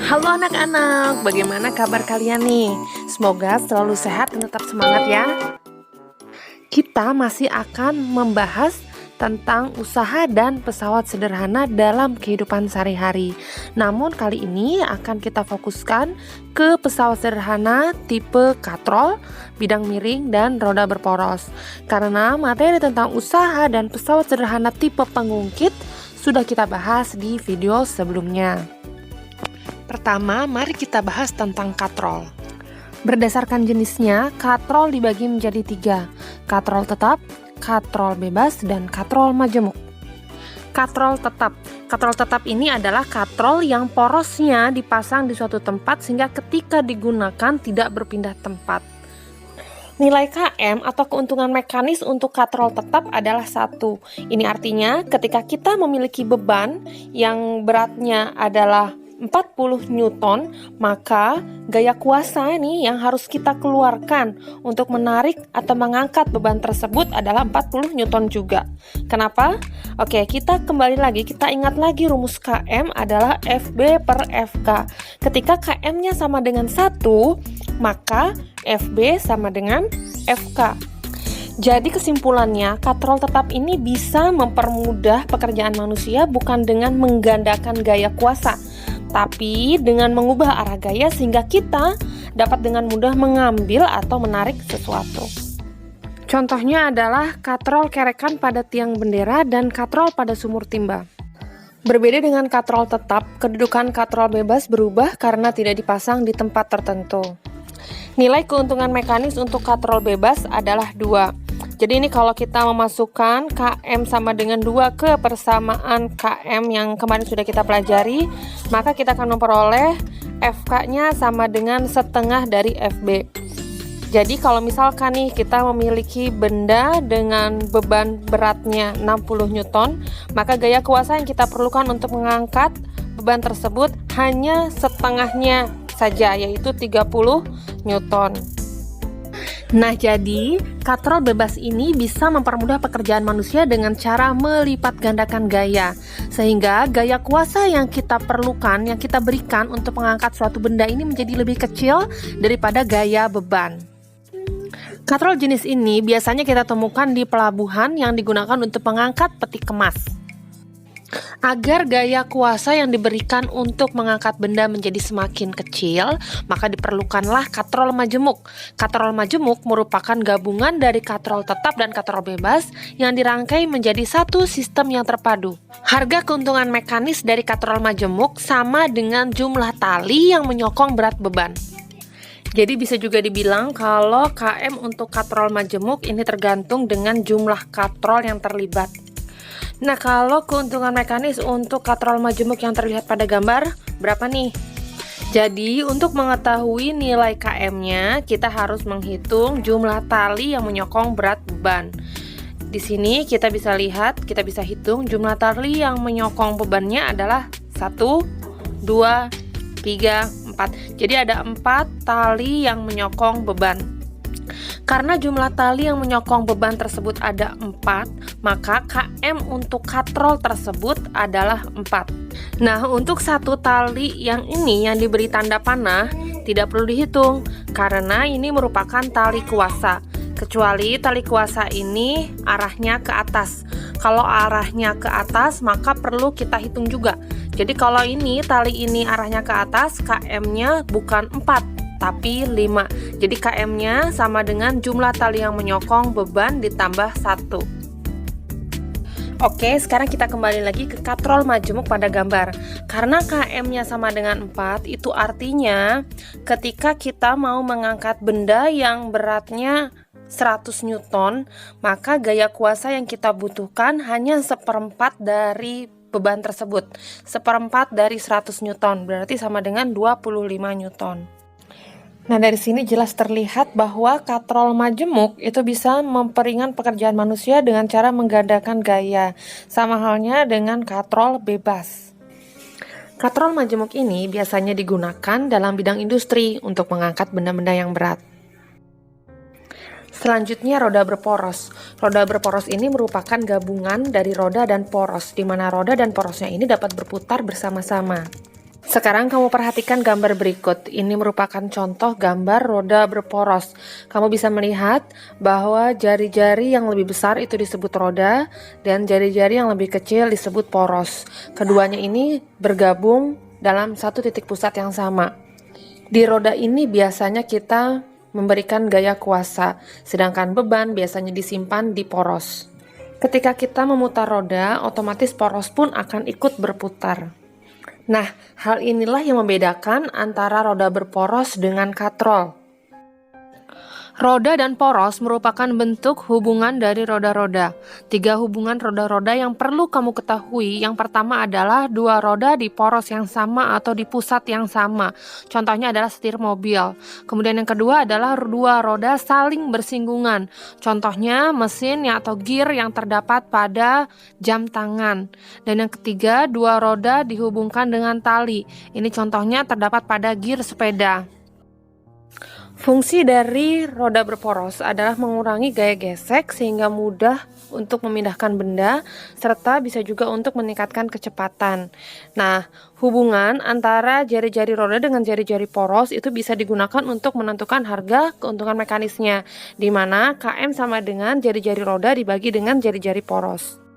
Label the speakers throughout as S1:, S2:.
S1: Halo anak-anak, bagaimana kabar kalian nih? Semoga selalu sehat dan tetap semangat ya. Kita masih akan membahas tentang usaha dan pesawat sederhana dalam kehidupan sehari-hari. Namun kali ini akan kita fokuskan ke pesawat sederhana tipe katrol, bidang miring, dan roda berporos. Karena materi tentang usaha dan pesawat sederhana tipe pengungkit sudah kita bahas di video sebelumnya. Pertama, mari kita bahas tentang katrol. Berdasarkan jenisnya, katrol dibagi menjadi 3, katrol tetap, katrol bebas, dan katrol majemuk. Katrol tetap ini adalah katrol yang porosnya dipasang di suatu tempat sehingga ketika digunakan tidak berpindah tempat. Nilai KM atau keuntungan mekanis untuk katrol tetap adalah 1. Ini artinya ketika kita memiliki beban yang beratnya adalah 40 Newton, maka gaya kuasa nih yang harus kita keluarkan untuk menarik atau mengangkat beban tersebut adalah 40 Newton juga. Kenapa? Oke, kita kembali lagi, kita ingat lagi rumus KM adalah FB per FK. Ketika KM-nya sama dengan 1, maka FB sama dengan FK. Jadi kesimpulannya, katrol tetap ini bisa mempermudah pekerjaan manusia bukan dengan menggandakan gaya kuasa, tapi dengan mengubah arah gaya sehingga kita dapat dengan mudah mengambil atau menarik sesuatu. Contohnya adalah katrol kerekan pada tiang bendera dan katrol pada sumur timba. Berbeda dengan katrol tetap, kedudukan katrol bebas berubah karena tidak dipasang di tempat tertentu. Nilai keuntungan mekanis untuk katrol bebas adalah 2. Jadi ini kalau kita memasukkan KM sama dengan 2 ke persamaan KM yang kemarin sudah kita pelajari, maka kita akan memperoleh FK-nya sama dengan setengah dari FB. Jadi kalau misalkan nih kita memiliki benda dengan beban beratnya 60 Newton, maka gaya kuasa yang kita perlukan untuk mengangkat beban tersebut hanya setengahnya saja, yaitu 30 Newton. Nah, jadi katrol bebas ini bisa mempermudah pekerjaan manusia dengan cara melipat gandakan gaya, sehingga gaya kuasa yang kita perlukan, yang kita berikan untuk mengangkat suatu benda ini menjadi lebih kecil daripada gaya beban. Katrol jenis ini biasanya kita temukan di pelabuhan yang digunakan untuk mengangkat peti kemas. Agar gaya kuasa yang diberikan untuk mengangkat benda menjadi semakin kecil, maka diperlukanlah katrol majemuk. Katrol majemuk merupakan gabungan dari katrol tetap dan katrol bebas yang dirangkai menjadi satu sistem yang terpadu. Harga keuntungan mekanis dari katrol majemuk sama dengan jumlah tali yang menyokong berat beban. Jadi bisa juga dibilang kalau KM untuk katrol majemuk ini tergantung dengan jumlah katrol yang terlibat. Nah, kalau keuntungan mekanis untuk katrol majemuk yang terlihat pada gambar, berapa nih? Jadi, untuk mengetahui nilai KM-nya, kita harus menghitung jumlah tali yang menyokong berat beban. Di sini kita bisa lihat, kita bisa hitung jumlah tali yang menyokong bebannya adalah 1, 2, 3, 4. Jadi ada 4 tali yang menyokong beban. Karena jumlah tali yang menyokong beban tersebut ada 4, maka KM untuk katrol tersebut adalah 4. Nah, untuk satu tali yang ini yang diberi tanda panah tidak perlu dihitung karena ini merupakan tali kuasa. Kecuali tali kuasa ini arahnya ke atas. Kalau arahnya ke atas, maka perlu kita hitung juga. Jadi kalau ini tali ini arahnya ke atas, KM-nya bukan 4 tapi 5. Jadi KM-nya sama dengan jumlah tali yang menyokong beban ditambah 1. Oke, sekarang kita kembali lagi ke katrol majemuk pada gambar. Karena KM-nya sama dengan 4, itu artinya ketika kita mau mengangkat benda yang beratnya 100 Newton, maka gaya kuasa yang kita butuhkan hanya 1/4 dari beban tersebut. 1/4 dari 100 Newton, berarti sama dengan 25 Newton. Nah, dari sini jelas terlihat bahwa katrol majemuk itu bisa memperingan pekerjaan manusia dengan cara menggandakan gaya, sama halnya dengan katrol bebas. Katrol majemuk ini biasanya digunakan dalam bidang industri untuk mengangkat benda-benda yang berat. Selanjutnya roda berporos. Roda berporos ini merupakan gabungan dari roda dan poros, di mana roda dan porosnya ini dapat berputar bersama-sama. Sekarang kamu perhatikan gambar berikut. Ini merupakan contoh gambar roda berporos. Kamu bisa melihat bahwa jari-jari yang lebih besar itu disebut roda dan jari-jari yang lebih kecil disebut poros. Keduanya ini bergabung dalam satu titik pusat yang sama. Di roda ini biasanya kita memberikan gaya kuasa, sedangkan beban biasanya disimpan di poros. Ketika kita memutar roda, otomatis poros pun akan ikut berputar. Nah, hal inilah yang membedakan antara roda berporos dengan katrol. Roda dan poros merupakan bentuk hubungan dari roda-roda. 3 hubungan roda-roda yang perlu kamu ketahui. Yang pertama adalah 2 roda di poros yang sama atau di pusat yang sama. Contohnya adalah setir mobil. Kemudian yang kedua adalah 2 roda saling bersinggungan. Contohnya mesin atau gear yang terdapat pada jam tangan. Dan yang ketiga, 2 roda dihubungkan dengan tali. Ini contohnya terdapat pada gear sepeda. Fungsi dari roda berporos adalah mengurangi gaya gesek sehingga mudah untuk memindahkan benda, serta bisa juga untuk meningkatkan kecepatan. Nah, hubungan antara jari-jari roda dengan jari-jari poros itu bisa digunakan untuk menentukan harga keuntungan mekanisnya, di mana KM sama dengan jari-jari roda dibagi dengan jari-jari poros.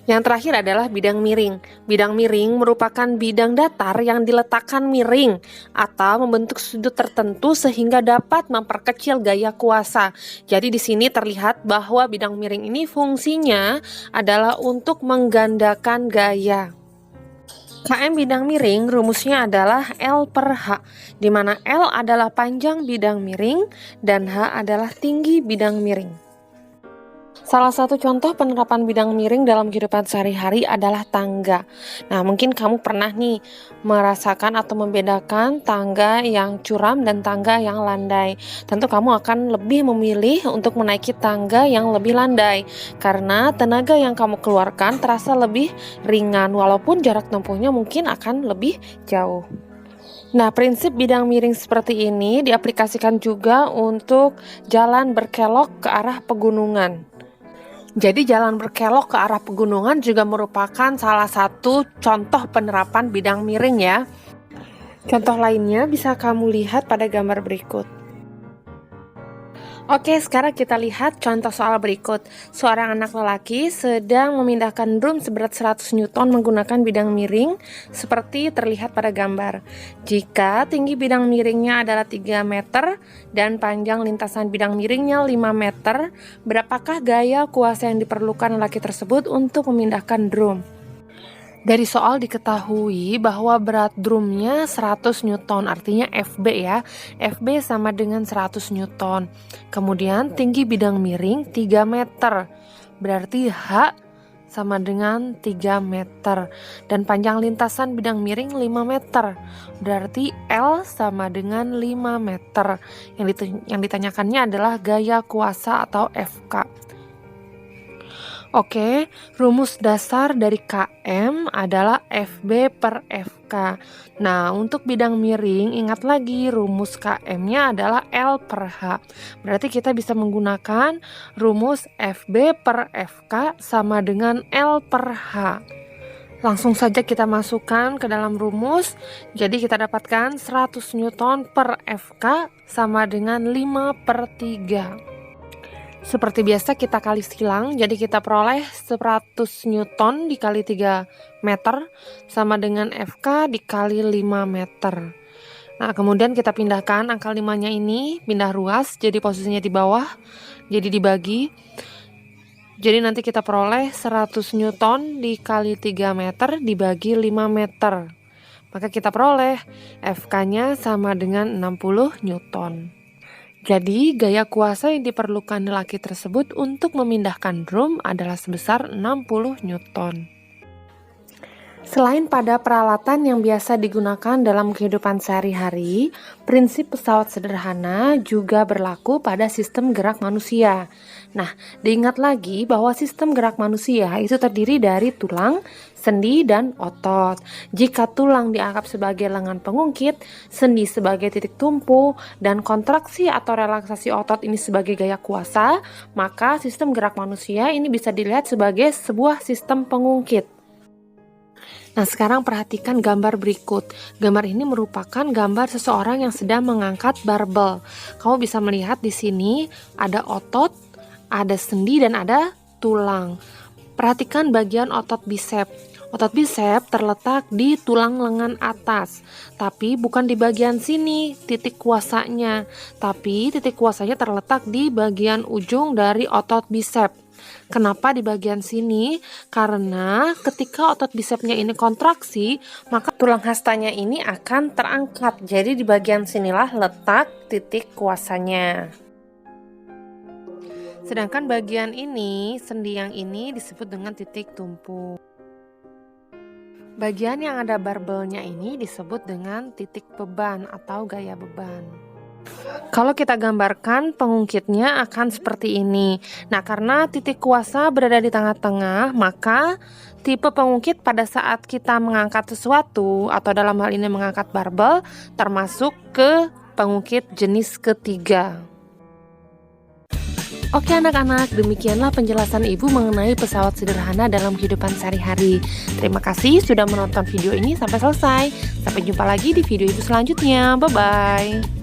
S1: Yang terakhir adalah bidang miring. Bidang miring merupakan bidang datar yang diletakkan miring atau membentuk sudut tertentu sehingga dapat memperkecil gaya kuasa. Jadi di sini terlihat bahwa bidang miring ini fungsinya adalah untuk menggandakan gaya. KM bidang miring rumusnya adalah L per H, di mana L adalah panjang bidang miring dan H adalah tinggi bidang miring. Salah satu contoh penerapan bidang miring dalam kehidupan sehari-hari adalah tangga. Nah, mungkin kamu pernah nih merasakan atau membedakan tangga yang curam dan tangga yang landai. Tentu kamu akan lebih memilih untuk menaiki tangga yang lebih landai karena tenaga yang kamu keluarkan terasa lebih ringan walaupun jarak tempuhnya mungkin akan lebih jauh. Nah, prinsip bidang miring seperti ini diaplikasikan juga untuk jalan berkelok ke arah pegunungan. Jadi jalan berkelok ke arah pegunungan juga merupakan salah satu contoh penerapan bidang miring ya. Contoh lainnya bisa kamu lihat pada gambar berikut. Oke, sekarang kita lihat contoh soal berikut. Seorang anak lelaki sedang memindahkan drum seberat 100 Newton menggunakan bidang miring seperti terlihat pada gambar. Jika tinggi bidang miringnya adalah 3 meter dan panjang lintasan bidang miringnya 5 meter, berapakah gaya kuasa yang diperlukan lelaki tersebut untuk memindahkan drum? Dari soal diketahui bahwa berat drumnya 100 Newton, artinya FB ya. FB sama dengan 100 Newton. Kemudian tinggi bidang miring 3 meter. Berarti H sama dengan 3 meter. Dan panjang lintasan bidang miring 5 meter. Berarti L sama dengan 5 meter. Yang ditanyakannya adalah gaya kuasa atau FK. Oke, rumus dasar dari KM adalah FB per FK. Nah, untuk bidang miring, ingat lagi rumus KM-nya adalah L per H. Berarti kita bisa menggunakan rumus FB per FK sama dengan L per H. Langsung saja kita masukkan ke dalam rumus. Jadi kita dapatkan 100 Newton per FK sama dengan 5 per 3. Seperti biasa kita kali silang, jadi kita peroleh 100 Newton dikali 3 meter sama dengan FK dikali 5 meter. Nah, kemudian kita pindahkan angka 5-nya ini, pindah ruas, jadi posisinya di bawah, jadi dibagi. Jadi nanti kita peroleh 100 Newton dikali 3 meter dibagi 5 meter. Maka kita peroleh FK-nya sama dengan 60 Newton. Jadi, gaya kuasa yang diperlukan lelaki tersebut untuk memindahkan drum adalah sebesar 60 Newton. Selain pada peralatan yang biasa digunakan dalam kehidupan sehari-hari, prinsip pesawat sederhana juga berlaku pada sistem gerak manusia. Nah, diingat lagi bahwa sistem gerak manusia itu terdiri dari tulang, sendi, dan otot. Jika tulang dianggap sebagai lengan pengungkit, sendi sebagai titik tumpu, dan kontraksi atau relaksasi otot ini sebagai gaya kuasa, maka sistem gerak manusia ini bisa dilihat sebagai sebuah sistem pengungkit. Nah, sekarang perhatikan gambar berikut. Gambar ini merupakan gambar seseorang yang sedang mengangkat barbel. Kamu bisa melihat di sini ada otot, ada sendi, dan ada tulang. Perhatikan bagian otot bisep. Otot bisep terletak di tulang lengan atas, tapi bukan di bagian sini titik kuasanya, tapi titik kuasanya terletak di bagian ujung dari otot bisep. Kenapa di bagian sini? Karena ketika otot bisepnya ini kontraksi, maka tulang hastanya ini akan terangkat. Jadi di bagian sinilah letak titik kuasanya. Sedangkan bagian ini, sendi yang ini disebut dengan titik tumpu. Bagian yang ada barbelnya ini disebut dengan titik beban atau gaya beban. Kalau kita gambarkan, pengungkitnya akan seperti ini. Nah, karena titik kuasa berada di tengah-tengah, maka tipe pengungkit pada saat kita mengangkat sesuatu atau dalam hal ini mengangkat barbel termasuk ke pengungkit jenis ketiga. Oke anak-anak, demikianlah penjelasan Ibu mengenai pesawat sederhana dalam kehidupan sehari-hari. Terima kasih sudah menonton video ini sampai selesai. Sampai jumpa lagi di video Ibu selanjutnya. Bye-bye.